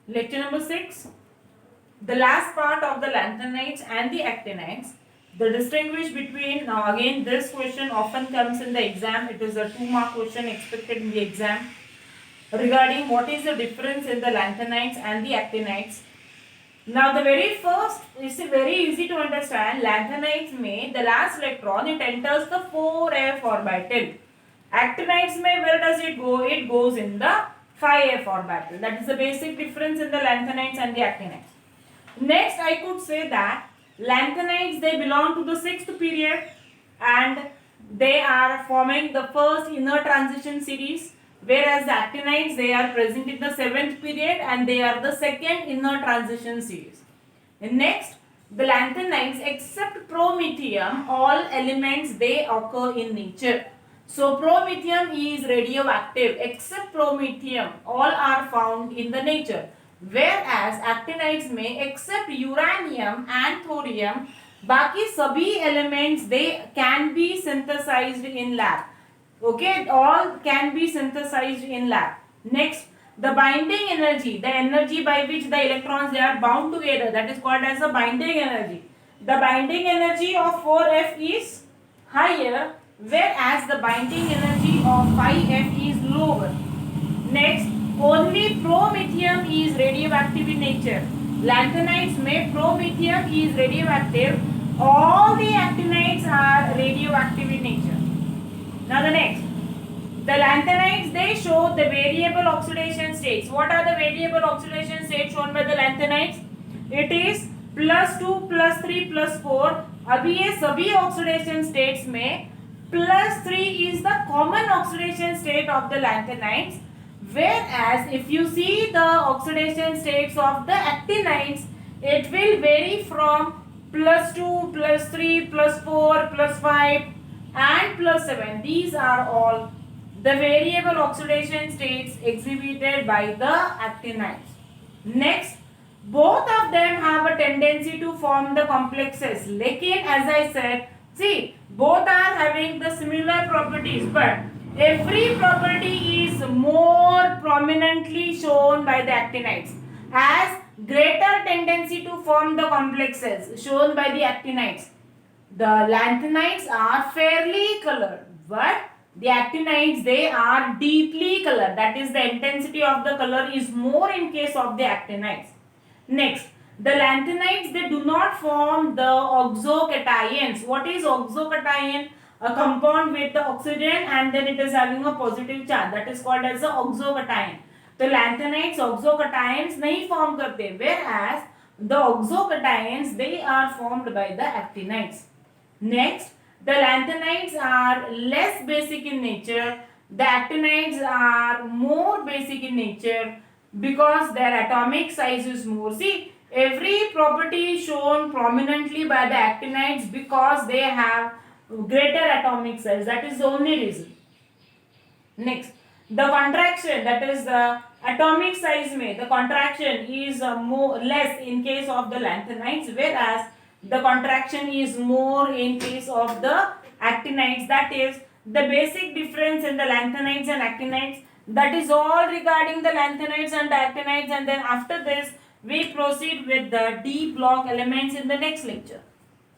Lecture number 6. The last part of the lanthanides and the actinides. The distinguish between, now again this question often comes in the exam. It is a 2-mark question expected in the exam regarding what is the difference in the lanthanides and the actinides. Now the very first is very easy to understand. Lanthanides में the last electron it enters the 4f orbital. Actinides में where does it go? It goes in the 5f orbital. That is the basic difference in the lanthanides and the actinides. Next, I could say that lanthanides they belong to the 6th period and they are forming the first inner transition series, whereas the actinides they are present in the 7th period and they are the second inner transition series. And next, the lanthanides except promethium, all elements they occur in nature. So promethium is radioactive. Except promethium, all are found in the nature. Whereas actinides में except uranium and thorium, बाकी सभी elements they can be synthesized in lab. Okay, all can be synthesized in lab. Next, the binding energy, the energy by which the electrons they are bound together, that is called as the binding energy. The binding energy of 4f is higher, whereas the binding energy of 5f is lower. Next, only promethium is radioactive in nature. Lanthanides में promethium is radioactive. All the actinides are radioactive in nature. Now the next, the lanthanides they show the variable oxidation states. What are the variable oxidation states shown by the lanthanides? It is +2, +3, +4. अभी ये सभी oxidation states में +3 is the common oxidation state of the lanthanides. Whereas if you see the oxidation states of the actinides, it will vary from +2, +3, +4, +5 and +7. These are all the variable oxidation states exhibited by the actinides. Next, both of them have a tendency to form the complexes. Lekin as I said, see, both are having the similar properties, but every property is more prominently shown by the actinides, as greater tendency to form the complexes shown by the actinides. The lanthanides are fairly colored, but the actinides they are deeply colored. That is, the intensity of the color is more in case of the actinides. Next, the lanthanides they do not form the oxocations. What is oxocation? A compound with the oxygen and then it is having a positive charge, that is called as the oxocation. The lanthanides oxocations नहीं form करते, whereas the oxocations they are formed by the actinides. Next, the lanthanides are less basic in nature. The actinides are more basic in nature because their atomic size is more. See, every property is shown prominently by the actinides because they have greater atomic size. That is the only reason. Next, the contraction, that is the atomic size the contraction is less in case of the lanthanides, whereas the contraction is more in case of the actinides. That is the basic difference in the lanthanides and actinides. That is all regarding the lanthanides and the actinides, and then after this we proceed with the D block elements in the next lecture.